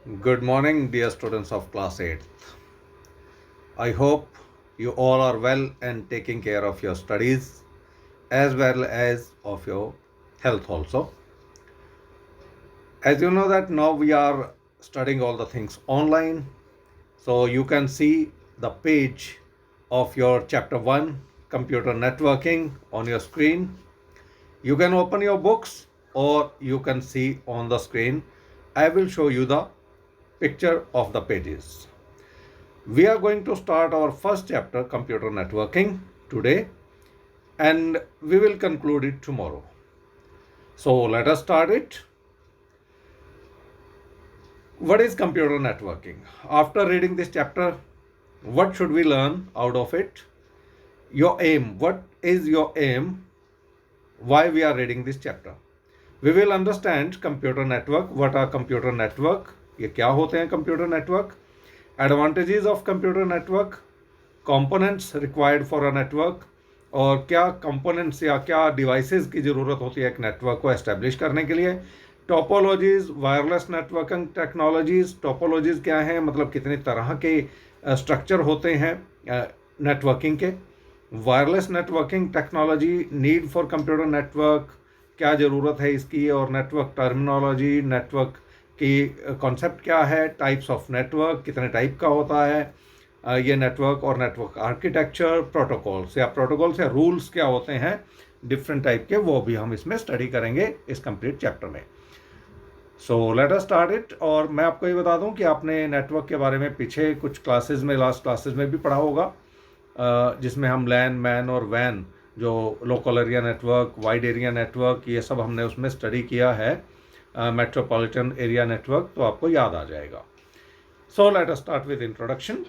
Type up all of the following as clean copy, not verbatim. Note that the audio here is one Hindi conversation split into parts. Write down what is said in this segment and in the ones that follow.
Good morning, dear students of class 8th. I hope you all are well and taking care of your studies as well as of your health also. As you know that now we are studying all the things online. So you can see the page of your chapter 1 computer networking on your screen. You can open your books or you can see on the screen. I will show you the picture of the pages. We are going to start our first chapter, computer networking, today, and we will conclude it tomorrow. So let us start it. What is computer networking? After reading this chapter, what should we learn out of it? Your aim. What is your aim? Why we are reading this chapter? We will understand computer network. What are computer network? ये क्या होते हैं computer network? Advantages of computer network, components required for a network, और क्या कंपोनेंट्स या क्या डिवाइसेस की ज़रूरत होती है एक नेटवर्क को एस्टेब्लिश करने के लिए। Topologies, wireless networking technologies. Topologies क्या हैं, मतलब कितनी तरह के स्ट्रक्चर होते हैं नेटवर्किंग के। Wireless networking technology, need for computer network, क्या ज़रूरत है इसकी, और नेटवर्क टर्मिनोलॉजी, नेटवर्क की कॉन्सेप्ट क्या है, टाइप्स ऑफ नेटवर्क, कितने टाइप का होता है ये नेटवर्क, और नेटवर्क आर्किटेक्चर, प्रोटोकॉल्स या रूल्स क्या होते हैं डिफरेंट टाइप के, वो भी हम इसमें स्टडी करेंगे इस कंप्लीट चैप्टर में। So let us start it. और मैं आपको ये बता दूं कि आपने नेटवर्क के बारे में पीछे कुछ क्लासेस में, लास्ट क्लासेस में भी पढ़ा होगा, जिसमें हम लैन, मैन और वैन, जो local area network, wide area network, ये सब हमने उसमें स्टडी किया है, मेट्रोपॉलिटन एरिया नेटवर्क, तो आपको याद आ जाएगा। So let us start with introduction.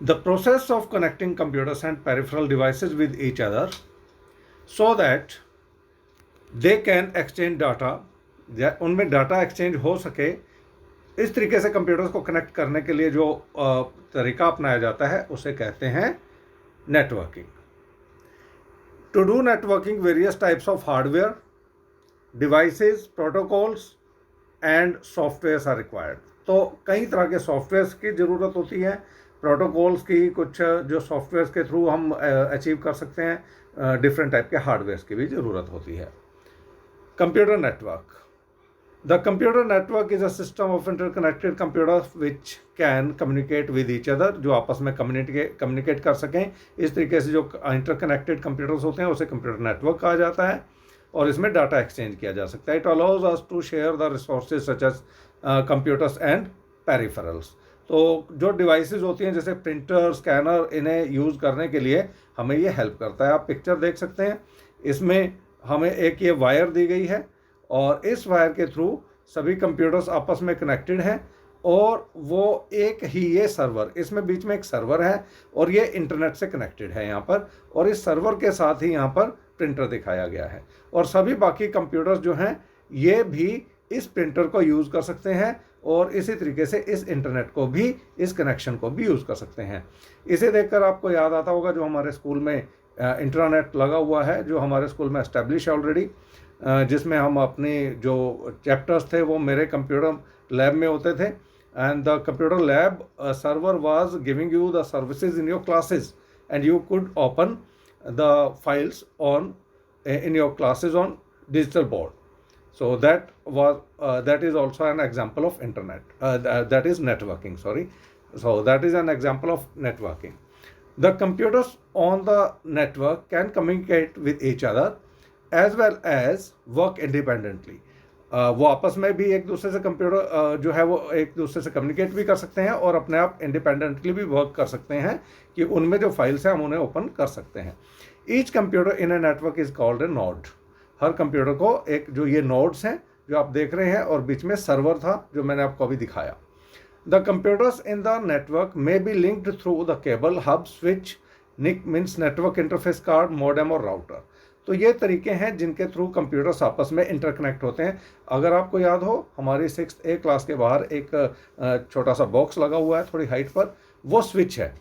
The process of connecting computers and peripheral devices with each other so that they can exchange data, उनमें डाटा एक्सचेंज हो सके, इस तरीके से कंप्यूटर्स को कनेक्ट करने के लिए जो तरीका अपनाया जाता है उसे कहते हैं networking. To do networking various types of hardware, devices, protocols and softwares are required. तो कई तरह के सॉफ्टवेयर्स की ज़रूरत होती है, प्रोटोकॉल्स की, कुछ जो सॉफ्टवेयर्स के थ्रू हम अचीव कर सकते हैं, डिफरेंट टाइप के हार्डवेयर्स की भी ज़रूरत होती है। Computer network. The computer network is a system of interconnected computers which can communicate with each other, जो आपस में कम्युनिकेट कर सकें। इस तरीके से जो इंटरकनेक्टेड कंप्यूटर्स होते हैं उसे कंप्यूटर नेटवर्क कहा जाता है, और इसमें डाटा एक्सचेंज किया जा सकता है। It allows us to share the resources such as computers and peripherals. तो जो डिवाइसेस होती हैं जैसे प्रिंटर, स्कैनर, इन्हें यूज़ करने के लिए हमें ये हेल्प करता है। आप पिक्चर देख सकते हैं, इसमें हमें एक ये वायर दी गई है, और इस वायर के थ्रू सभी कंप्यूटर्स आपस में कनेक्टेड हैं, और वो एक ही ये सर्वर, इसमें बीच में एक सर्वर है, और ये इंटरनेट से कनेक्टेड है यहाँ पर, और इस सर्वर के साथ ही यहाँ पर प्रिंटर दिखाया गया है, और सभी बाकी कंप्यूटर्स जो हैं ये भी इस प्रिंटर को यूज़ कर सकते हैं, और इसी तरीके से इस इंटरनेट को भी, इस कनेक्शन को भी यूज़ कर सकते हैं। इसे देखकर आपको याद आता होगा जो हमारे स्कूल में इंटरनेट लगा हुआ है, जो हमारे स्कूल में एस्टेब्लिश है ऑलरेडी, जिसमें हम अपने जो चैप्टर्स थे वो मेरे कंप्यूटर लैब में होते थे, and the computer lab server was giving you the services in your classes, and you could open the files on in your classes on digital board. So that is also an example of internet, that is networking, sorry. So that is an example of networking. The computers on the network can communicate with each other as well as work independently. वो आपस में भी एक दूसरे से कंप्यूटर जो है वो एक दूसरे से कम्युनिकेट भी कर सकते हैं, और अपने आप इंडिपेंडेंटली भी वर्क कर सकते हैं, कि उनमें जो फाइल्स हैं हम उन्हें ओपन कर सकते हैं। Each computer in a network is called a node. Her computer को एक जो ये नोड्स हैं जो आप देख रहे हैं, और बीच में सर्वर था जो मैंने आपको अभी दिखाया। The computers in the network may be linked through the cable, hub, switch, NIC means network interface card, modem और राउटर। तो ये तरीके हैं जिनके थ्रू कंप्यूटर्स आपस में इंटरकनेक्ट होते हैं। अगर आपको याद हो, हमारी 6th A क्लास के बाहर एक छोटा सा बॉक्स लगा हुआ है थोड़ी हाइट पर, वो स्विच है,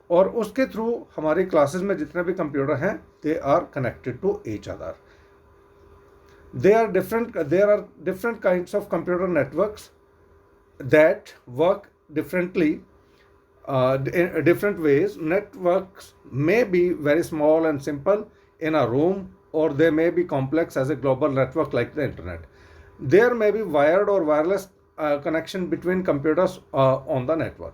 और उसके थ्रू हमारी क्लासेस में जितने भी कंप्यूटर हैं they are connected to each other. There are different kinds of computer networks. that work differently, different ways. Networks may be very small and simple in a room, or they may be complex as a global network like the internet. There may be wired or wireless connection between computers on the network.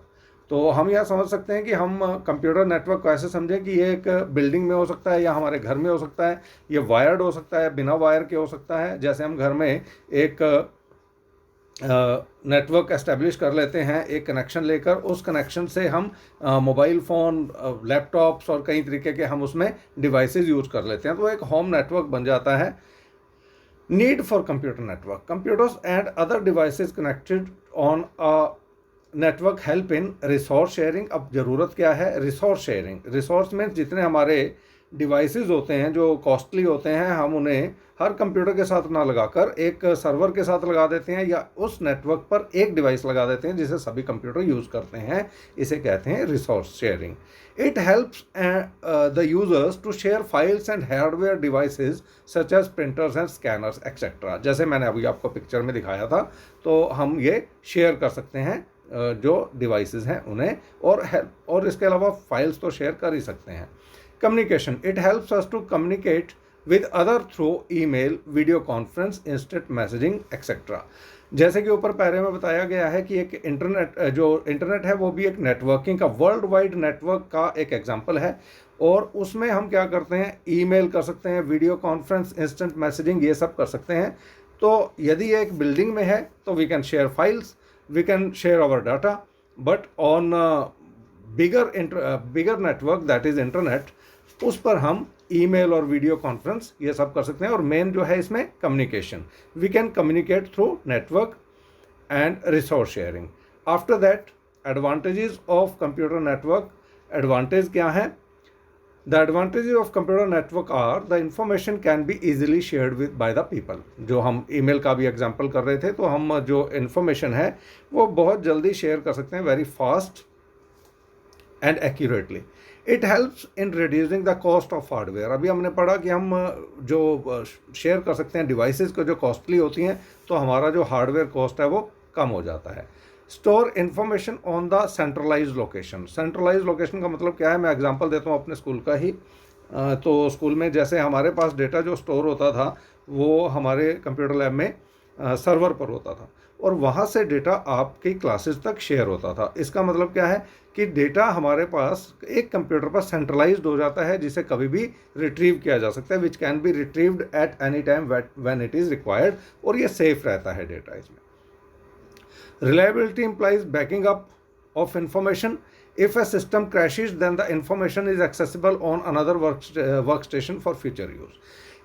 तो हम यह समझ सकते हैं कि हम कंप्यूटर नेटवर्क को ऐसे समझें कि ये एक बिल्डिंग में हो सकता है या हमारे घर में हो सकता है, ये वायर्ड हो सकता है, बिना वायर के हो सकता है। जैसे हम घर में एक नेटवर्क एस्टेब्लिश कर लेते हैं एक कनेक्शन लेकर, उस कनेक्शन से हम मोबाइल फ़ोन, लैपटॉप्स और कई तरीके के हम उसमें डिवाइसेस यूज़ कर लेते हैं, तो एक होम नेटवर्क बन जाता है। Need for computer network, computers and other devices connected on a network help in resource sharing. अब ज़रूरत क्या है? Resource sharing. रिसोर्स में जितने हमारे डिवाइसेस होते हैं जो कॉस्टली होते हैं, हम उन्हें हर कंप्यूटर के साथ ना लगाकर एक सर्वर के साथ लगा देते हैं या उस नेटवर्क पर एक डिवाइस लगा देते हैं जिसे सभी कंप्यूटर यूज़ करते हैं। इसे कहते हैं resource sharing. It helps the users to share files and hardware devices such as printers and scanners etcetera. जैसे मैंने अभी आपको पिक्चर में दिखाया था, तो हम ये शेयर कर सकते हैं जो डिवाइसेस हैं उन्हें, और इसके अलावा फाइल्स तो शेयर कर ही सकते हैं। Communication, it helps us to communicate with other through email, video conference, instant messaging etcetera. जैसे कि ऊपर पैरे में बताया गया है कि एक इंटरनेट है वो भी एक नेटवर्किंग का, वर्ल्ड वाइड नेटवर्क का एक एग्जांपल है, और उसमें हम क्या करते हैं? ईमेल कर सकते हैं, वीडियो कॉन्फ्रेंस, इंस्टेंट मैसेजिंग, ये सब कर सकते हैं। तो यदि ये एक बिल्डिंग में है तो we can share files, we can share our data, but on bigger network that is internet, उस पर हम ईमेल और वीडियो कॉन्फ्रेंस ये सब कर सकते हैं। और मेन जो है इसमें communication, we can communicate through network and resource sharing. After that, advantages of computer network. Advantage क्या है? The advantages of computer network are the information can be easily shared with by the people। जो हम ईमेल का भी एग्जांपल कर रहे थे, तो हम जो इन्फॉर्मेशन है वो बहुत जल्दी शेयर कर सकते हैं, very fast and accurately. It helps in reducing the cost of hardware. अभी हमने पढ़ा कि हम जो शेयर कर सकते हैं डिवाइसेस को जो कॉस्टली होती हैं, तो हमारा जो हार्डवेयर कॉस्ट है वो कम हो जाता है। Store information on the centralize location. Centralize location का मतलब क्या है? मैं एग्जांपल देता हूँ अपने स्कूल का ही। तो स्कूल में जैसे हमारे पास डेटा जो स्टोर होता था वो हमारे कंप्यूटर लैब में सर्वर पर होता था, और वहाँ से डेटा आपकी क्लासेस तक शेयर होता था। इसका मतलब क्या है कि डेटा हमारे पास एक कंप्यूटर पर सेंट्रलाइज्ड हो जाता है, जिसे कभी भी रिट्रीव किया जा सकता है, which can be retrieved at any time when it is required, और ये सेफ रहता है डेटा इसमें। Reliability implies backing up of information. If a system crashes, then the information is accessible on another workstation for future use.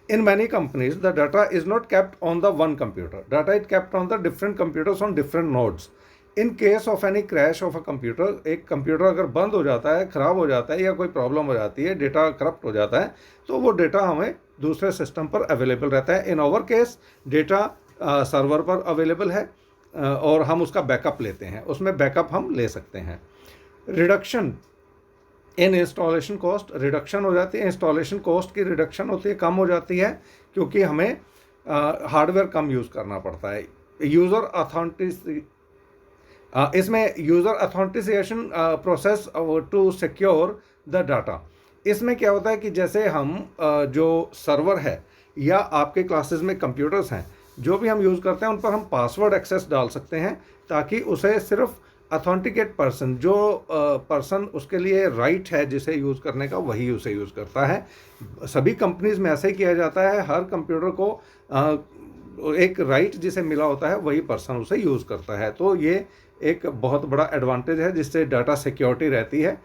In many companies, the data is not kept on the one computer. Data is kept on the different computers on different nodes. In case of any crash of a computer, एक कंप्यूटर अगर बंद हो जाता है, ख़राब हो जाता है या कोई प्रॉब्लम हो जाती है, डेटा करप्ट हो जाता है, तो वो डेटा हमें दूसरे सिस्टम पर अवेलेबल रहता है। In our case data server पर अवेलेबल है, और हम उसका बैकअप लेते हैं, उसमें बैकअप हम ले सकते हैं। Reduction in installation cost, reduction हो जाती है, इंस्टॉलेशन कॉस्ट की रिडक्शन होती है, कम हो जाती है, क्योंकि हमें हार्डवेयर कम यूज़ करना पड़ता है। यूज़र इसमें user authentication process to secure the data. इसमें क्या होता है कि जैसे हम जो सर्वर है या आपके क्लासेस में कंप्यूटर्स हैं जो भी हम यूज़ करते हैं, उन पर हम पासवर्ड एक्सेस डाल सकते हैं, ताकि उसे सिर्फ अथेंटिकेट पर्सन, जो पर्सन उसके लिए राइट है जिसे यूज़ करने का, वही उसे यूज़ करता है। सभी कंपनीज़ में ऐसे ही किया जाता है, हर कंप्यूटर को एक राइट जिसे मिला होता है वही पर्सन उसे यूज़ करता है। तो ये एक बहुत बड़ा एडवांटेज है जिससे डाटा सिक्योरिटी रहती है।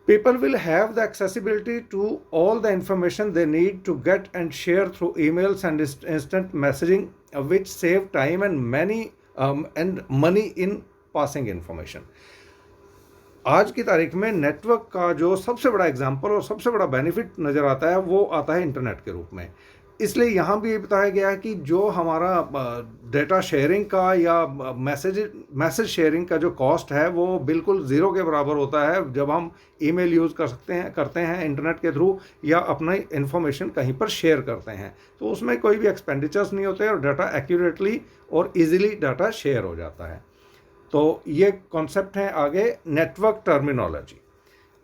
People will have the accessibility to all the information they need to get and share through emails and instant messaging, which save time and money in passing information. आज की तारीख में नेटवर्क का जो सबसे बड़ा एग्जाम्पल और सबसे बड़ा बेनिफिट नज़र आता है वो आता है इंटरनेट के रूप में। इसलिए यहाँ भी बताया गया है कि जो हमारा डेटा शेयरिंग का या मैसेज शेयरिंग का जो कॉस्ट है वो बिल्कुल ज़ीरो के बराबर होता है जब हम ईमेल यूज़ करते हैं इंटरनेट के थ्रू, या अपना इन्फॉर्मेशन कहीं पर शेयर करते हैं, तो उसमें कोई भी एक्सपेंडिचर्स नहीं होते और डाटा एक्यूरेटली और इजीली डाटा शेयर हो जाता है। तो ये कॉन्सेप्ट है आगे नेटवर्क टर्मिनोलॉजी।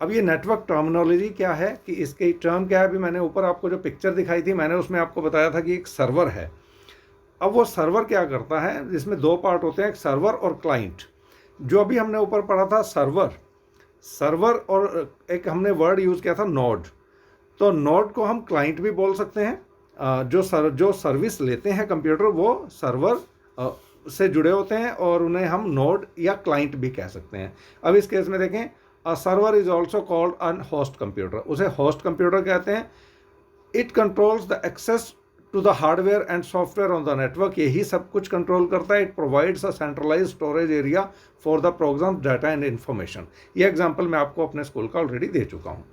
अब ये नेटवर्क टर्मिनोलॉजी क्या है कि इसकी टर्म क्या है, अभी मैंने ऊपर आपको जो पिक्चर दिखाई थी मैंने उसमें आपको बताया था कि एक सर्वर है। अब वो सर्वर क्या करता है, जिसमें दो पार्ट होते हैं, एक सर्वर और क्लाइंट। जो अभी हमने ऊपर पढ़ा था सर्वर और एक हमने वर्ड यूज़ किया था नोड। तो नोड को हम क्लाइंट भी बोल सकते हैं। जो सर्विस लेते हैं कंप्यूटर वो सर्वर से जुड़े होते हैं और उन्हें हम नोड या क्लाइंट भी कह सकते हैं। अब इस केस में देखें, a server is also called an host computer, उसे होस्ट कंप्यूटर कहते हैं। It controls the access to the hardware and software on the network, यही सब कुछ कंट्रोल करता है। It provides a centralize storage area for the program data and information. ये एग्जाम्पल मैं आपको अपने स्कूल का ऑलरेडी दे चुका हूँ।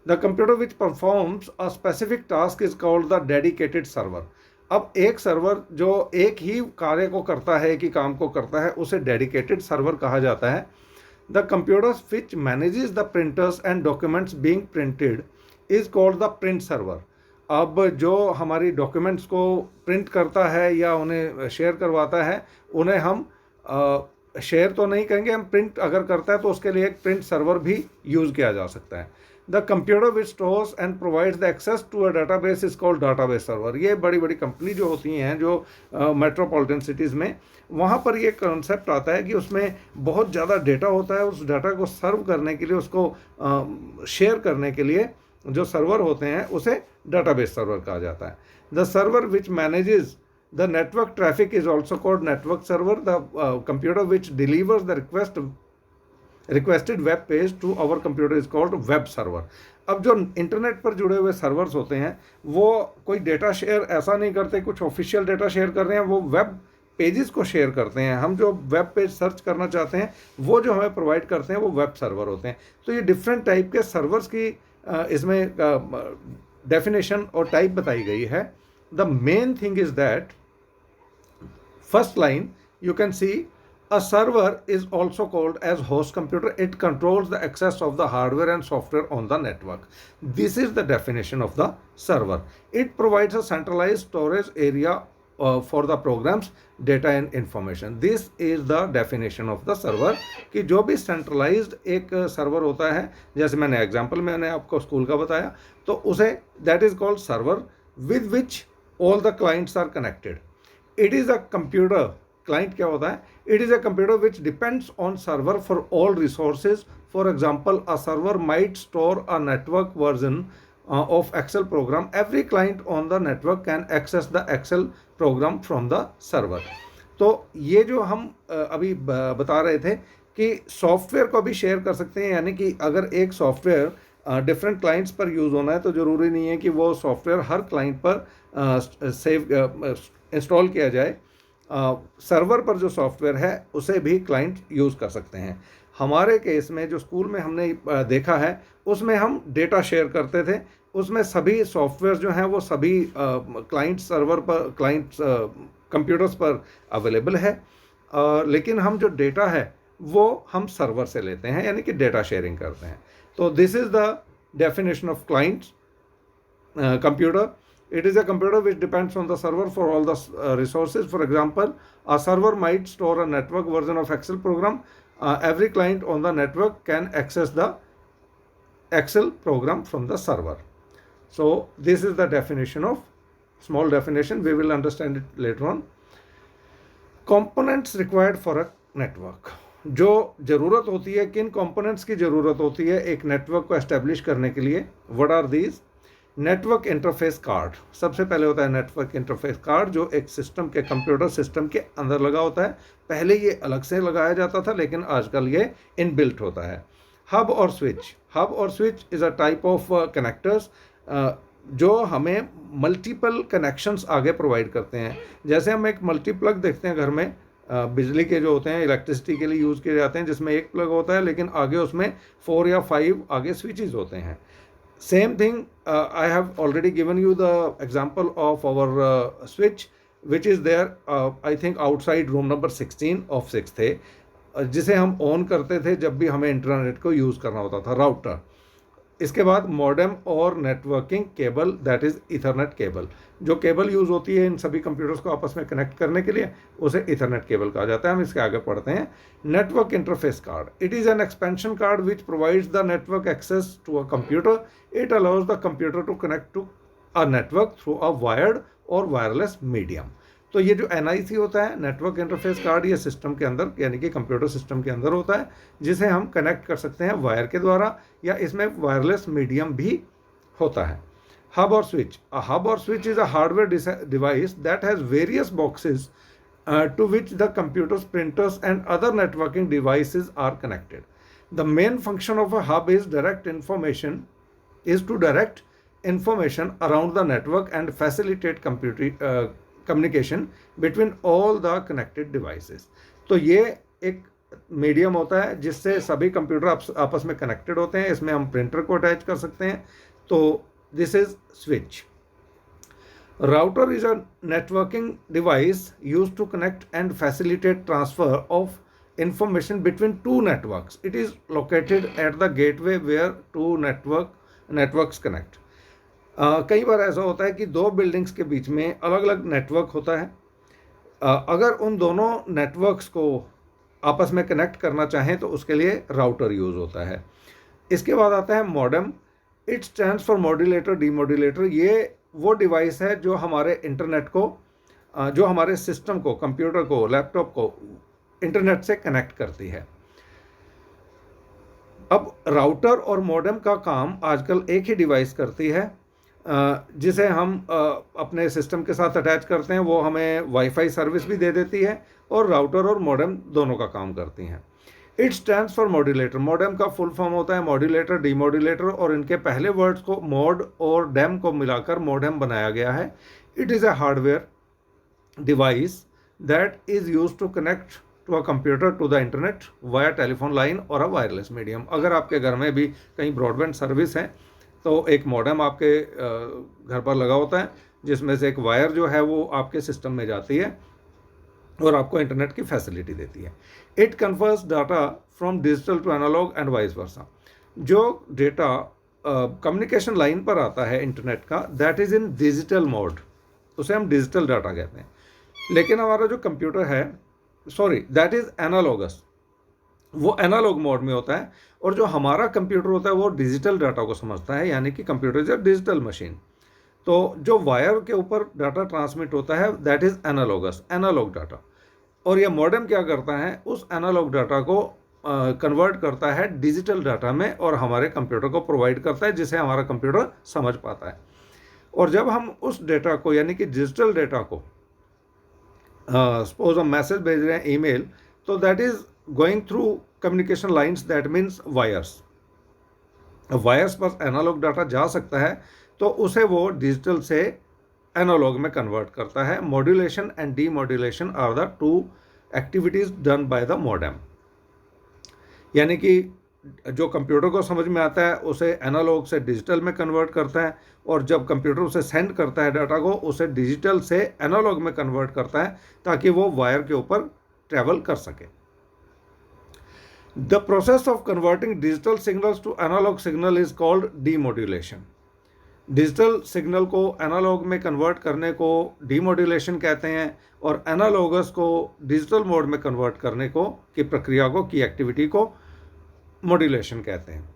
The computer which performs a specific task is called the dedicated server. अब एक सर्वर जो एक ही कार्य को करता है, एक ही काम को करता है, उसे डेडिकेटेड सर्वर कहा जाता है। The computers which manages the printers and documents being printed is called the print server. अब जो हमारी डॉक्यूमेंट्स को प्रिंट करता है या उन्हें शेयर करवाता है, उन्हें हम शेयर तो नहीं कहेंगे, हम प्रिंट अगर करता है तो उसके लिए एक प्रिंट सर्वर भी यूज़ किया जा सकता है। The computer which stores and provides the access to a database is called database server. ये बड़ी बड़ी कंपनी जो होती हैं, जो मेट्रोपॉलिटन सिटीज़ में, वहाँ पर ये कॉन्सेप्ट आता है कि उसमें बहुत ज़्यादा डेटा होता है। उस डाटा को सर्व करने के लिए, उसको शेयर करने के लिए जो सर्वर होते हैं उसे डाटाबेस सर्वर कहा जाता है। The server which manages the network traffic is also called network server. The computer which delivers the requested web page to our computer is called web server. अब जो इंटरनेट पर जुड़े हुए सर्वर्स होते हैं वो कोई डेटा शेयर ऐसा नहीं करते, कुछ ऑफिशियल डेटा शेयर कर रहे हैं, वो वेब पेजेस को शेयर करते हैं। हम जो वेब पेज सर्च करना चाहते हैं वो जो हमें प्रोवाइड करते हैं वो वेब सर्वर होते हैं। तो ये डिफरेंट टाइप के सर्वर्स की इसमें डेफिनेशन और टाइप बताई गई है। The main thing is that first line you can see a server is also called as host computer. It controls the access of the hardware and software on the network. This is the definition of the server. It provides a centralized storage area for the programs, data and information. This is the definition of the server कि जो भी centralized एक server होता है, जैसे मैंने example मैंने आपको स्कूल का बताया, तो उसे that is called server with which all the clients are connected. It is a computer. Client क्या होता है? It is a computer which depends on server for all resources. For example, a server might store a network version of Excel program. Every client on the network can access the Excel program from the server. तो ये जो हम अभी बता रहे थे कि सॉफ्टवेयर को भी शेयर कर सकते हैं, यानी कि अगर एक सॉफ्टवेयर डिफरेंट क्लाइंट्स पर यूज़ होना है तो ज़रूरी नहीं है कि वो सॉफ्टवेयर हर क्लाइंट पर सेव इंस्टॉल किया जाए। सर्वर पर जो सॉफ्टवेयर है उसे भी क्लाइंट यूज़ कर सकते हैं। हमारे केस में जो स्कूल में हमने देखा है उसमें हम डेटा शेयर करते थे, उसमें सभी सॉफ्टवेयर जो हैं वो सभी क्लाइंट सर्वर पर, क्लाइंट कंप्यूटर्स पर अवेलेबल है, लेकिन हम जो डेटा है वो हम सर्वर से लेते हैं, यानी कि डेटा शेयरिंग करते हैं। तो this is the definition of client computer. It is a computer which depends on the server for all the resources. For example, a server might store a network version of Excel program. Every client on the network can access the Excel program from the server. So this is the definition of, small definition, we will understand it later on. Components required for a network. जो ज़रूरत होती है, किन कंपोनेंट्स की ज़रूरत होती है एक नेटवर्क को एस्टेब्लिश करने के लिए? What are these? Network interface card सबसे पहले होता है। नेटवर्क इंटरफेस कार्ड जो एक सिस्टम के, कंप्यूटर सिस्टम के अंदर लगा होता है। पहले ये अलग से लगाया जाता था, लेकिन आजकल ये इनबिल्ट होता है। हब और स्विच. हब और switch is a type of connectors जो हमें मल्टीपल कनेक्शंस आगे प्रोवाइड करते हैं। जैसे हम एक मल्टीप्लग देखते हैं घर में, बिजली के जो होते हैं, इलेक्ट्रिसिटी के लिए यूज़ किए जाते हैं, जिसमें एक प्लग होता है लेकिन आगे उसमें 4 या 5 आगे स्विचेस होते हैं। Same thing, I have already given you the example of our switch which is there, I think outside room number 16 of 6th A, जिसे हम ऑन करते थे जब भी हमें इंटरनेट को यूज़ करना होता था, राउटर। इसके बाद मॉडेम और networking cable, that is Ethernet cable. जो केबल यूज़ होती है इन सभी कंप्यूटर्स को आपस में कनेक्ट करने के लिए, उसे इथरनेट केबल कहा जाता है। हम इसके आगे पढ़ते हैं। Network interface card, it is an expansion card which provides the network access to a computer. It allows the computer to connect to a network through a wired और वायरलेस मीडियम। तो ये जो NIC होता है, नेटवर्क इंटरफेस कार्ड, ये सिस्टम के अंदर यानी कि कंप्यूटर सिस्टम के अंदर होता है, जिसे हम कनेक्ट कर सकते हैं वायर के द्वारा, या इसमें वायरलेस मीडियम भी होता है। हब और स्विच, अ हब और switch is a hardware device that has various boxes to which the computers, printers and other networking devices are connected. The main function of a hub is to direct information around the network and facilitate communication between all the connected devices. तो ये एक मीडियम होता है जिससे सभी कंप्यूटर आपस में कनेक्टेड होते हैं। इसमें हम प्रिंटर को अटैच कर सकते हैं। तो this is switch. Router is a networking device used to connect and facilitate transfer of information between two networks. It is located at the gateway where two networks connect. कई बार ऐसा होता है कि दो बिल्डिंग्स के बीच में अलग अलग नेटवर्क होता है। अगर उन दोनों नेटवर्क्स को आपस में कनेक्ट करना चाहें तो उसके लिए राउटर यूज़ होता है। इसके बाद आता है modem. It stands for modulator demodulator. ये वो डिवाइस है जो हमारे इंटरनेट को, जो हमारे सिस्टम को, कंप्यूटर को, लैपटॉप को इंटरनेट से कनेक्ट करती है। अब राउटर और मॉडेम का काम आजकल एक ही डिवाइस करती है, जिसे हम अपने सिस्टम के साथ अटैच करते हैं। वो हमें वाईफाई सर्विस भी दे देती है और राउटर और मॉडेम दोनों का काम करती हैं। It stands for modulator. Modem का फुल फॉर्म होता है मॉड्यूलेटर, डीमॉड्यूलेटर, और इनके पहले वर्ड्स को मॉड और डेम को मिलाकर मॉडेम बनाया गया है। It is a hardware device that is use to connect to a computer to the internet via telephone line और अ वायरलेस मीडियम। अगर आपके घर में भी कहीं ब्रॉडबैंड सर्विस है तो एक मॉडेम आपके घर पर लगा होता है, जिसमें से एक वायर जो है वो आपके सिस्टम में जाती है और आपको इंटरनेट की फैसिलिटी देती है। It converts data from digital to analog and vice versa. जो डेटा कम्युनिकेशन लाइन पर आता है इंटरनेट का, that is in digital mode, उसे हम डिजिटल डाटा कहते हैं। लेकिन हमारा जो कंप्यूटर है, दैट इज़ एनालॉगस, वो एनालॉग मोड में होता है। और जो हमारा कंप्यूटर होता है वो डिजिटल डाटा को समझता है, यानी कि computer is a digital machine. तो जो वायर के ऊपर डाटा ट्रांसमिट होता है, that is analogous, analog data. और ये मॉडेम क्या करता है, उस एनालॉग डाटा को कन्वर्ट करता है डिजिटल डाटा में और हमारे कंप्यूटर को प्रोवाइड करता है, जिसे हमारा कंप्यूटर समझ पाता है। और जब हम उस डेटा को, यानी कि डिजिटल डेटा को, सपोज हम मैसेज भेज रहे हैं, ईमेल, तो that is going through communication lines, that means wires. Wires पर एनालॉग डाटा जा सकता है तो उसे वो डिजिटल से एनालॉग में कन्वर्ट करता है। Modulation and demodulation are the two activities done by the modem. यानी कि जो कंप्यूटर को समझ में आता है उसे एनालॉग से डिजिटल में कन्वर्ट करता है, और जब कंप्यूटर उसे सेंड करता है डाटा को, उसे डिजिटल से एनालॉग में कन्वर्ट करता है ताकि वो वायर के ऊपर ट्रैवल कर सके। The process of converting digital signals to analog signal is called demodulation. Digital signal को एनालॉग में कन्वर्ट करने को डीमॉड्यूलेशन कहते हैं, और एनालॉगस को डिजिटल मोड में कन्वर्ट करने को, की प्रक्रिया को, की एक्टिविटी को मॉड्यूलेशन कहते हैं।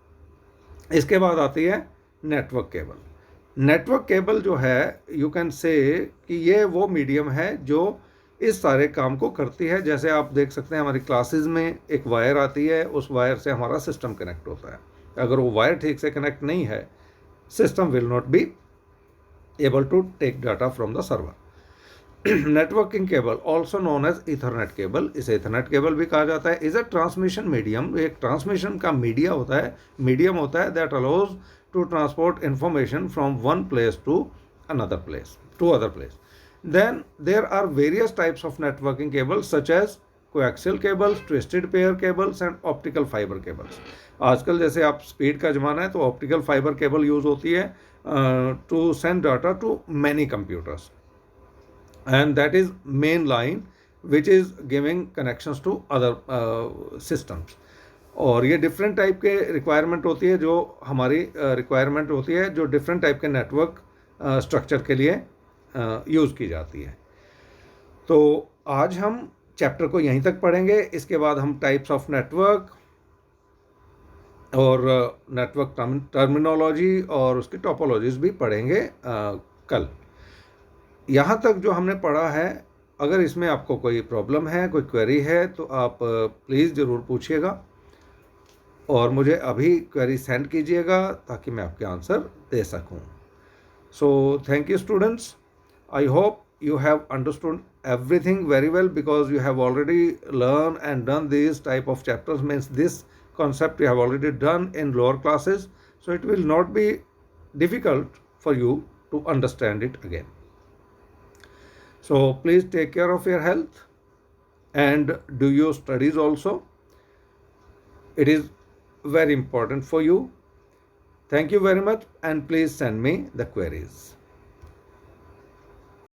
इसके बाद आती है नेटवर्क केबल। नेटवर्क केबल जो है, यू कैन से कि ये वो मीडियम है जो इस सारे काम को करती है। जैसे आप देख सकते हैं हमारी क्लासेस में एक वायर आती है, उस वायर से हमारा सिस्टम कनेक्ट होता है। अगर वो वायर ठीक से कनेक्ट नहीं है, system will not be able to take data from the server. Networking cable, also known as ethernet cable, इसे इथरनेट केबल भी कहा जाता है, इज अ ट्रांसमिशन मीडियम। एक ट्रांसमिशन का मीडिया होता है, मीडियम होता है that allows to transport information from one place to other place. Then there are various types of networking cables such as coaxial cables, twisted pair cables and optical fibre cables. आजकल जैसे आप स्पीड का ज़माना है तो ऑप्टिकल फाइबर केबल यूज़ होती है to send data to many computers, and that is main line which is giving connections to other systems. और ये डिफरेंट टाइप के रिक्वायरमेंट होती है, जो हमारी रिक्वायरमेंट होती है, जो डिफरेंट टाइप के नेटवर्क स्ट्रक्चर के लिए यूज़ की जाती है। तो आज हम चैप्टर को यहीं तक पढ़ेंगे। इसके बाद हम टाइप्स ऑफ नेटवर्क और नेटवर्क टर्मिनोलॉजी और उसकी टोपोलॉजीज भी पढ़ेंगे कल। यहाँ तक जो हमने पढ़ा है, अगर इसमें आपको कोई प्रॉब्लम है, कोई क्वेरी है, तो आप प्लीज़ ज़रूर पूछिएगा और मुझे अभी क्वेरी सेंड कीजिएगा ताकि मैं आपके आंसर दे सकूं। So thank you students, I hope you have understood everything very well, because you have already learned and done these type of chapters, means this concept you have already done in lower classes, so it will not be difficult for you to understand it again. So please take care of your health and do your studies also. It is very important for you. Thank you very much, and please send me the queries.